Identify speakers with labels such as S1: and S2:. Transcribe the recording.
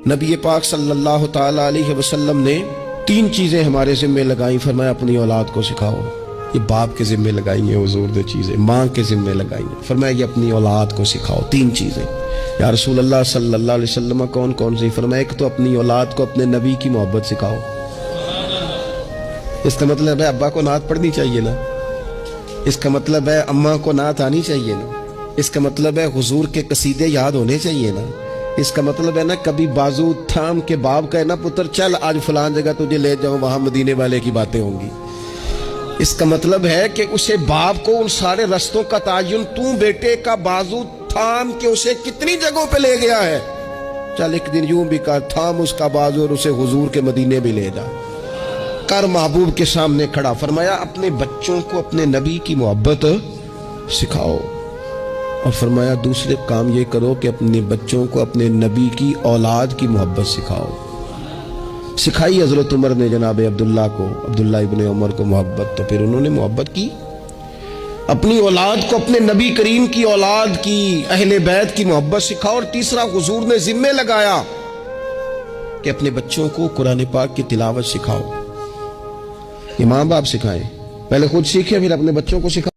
S1: نبی پاک صلی اللہ تعالی علیہ وسلم نے 3 چیزیں ہمارے ذمے لگائیں، فرمایا اپنی اولاد کو سکھاؤ۔ یہ باپ کے ذمے لگائی ہیں حضور نے چیزیں، ماں کے ذمے لگائی ہیں، فرمایا یہ اپنی اولاد کو سکھاؤ 3 چیزیں۔ یا رسول اللہ صلی اللہ علیہ وسلم کون کون سی؟ فرمایا ایک تو اپنی اولاد کو اپنے نبی کی محبت سکھاؤ۔ اس کا مطلب ہے ابا کو نعت پڑھنی چاہیے نا، اس کا مطلب ہے اماں کو نعت آنی چاہیے نا، اس کا مطلب ہے حضور کے قصیدے یاد ہونے چاہیے نا، اس کا مطلب ہے نا کبھی بازو تھام کے باپ کا نا پتر چل آج فلان جگہ تجھے لے جاؤں، وہاں مدینے والے کی باتیں ہوں گی۔ اس کا مطلب ہے کہ اسے باپ کو ان سارے رستوں کا تعین تو بیٹے کا بازو تھام کے اسے کتنی جگہوں پہ لے گیا ہے، چل ایک دن یوں بھی کر تھام اس کا بازو اور اسے حضور کے مدینے بھی لے جا کر محبوب کے سامنے کھڑا۔ فرمایا اپنے بچوں کو اپنے نبی کی محبت سکھاؤ، اور فرمایا دوسرے کام یہ کرو کہ اپنے بچوں کو اپنے نبی کی اولاد کی محبت سکھاؤ۔ سکھائی حضرت عمر نے جناب عبداللہ ابن عمر کو محبت، تو پھر انہوں نے محبت کی۔ اپنی اولاد کو اپنے نبی کریم کی اولاد کی، اہل بیت کی محبت سکھاؤ۔ اور تیسرا حضور نے ذمہ لگایا کہ اپنے بچوں کو قرآن پاک کی تلاوت سکھاؤ۔ یہ ماں باپ سکھائیں، پہلے خود سیکھیں پھر اپنے بچوں کو سکھائیں۔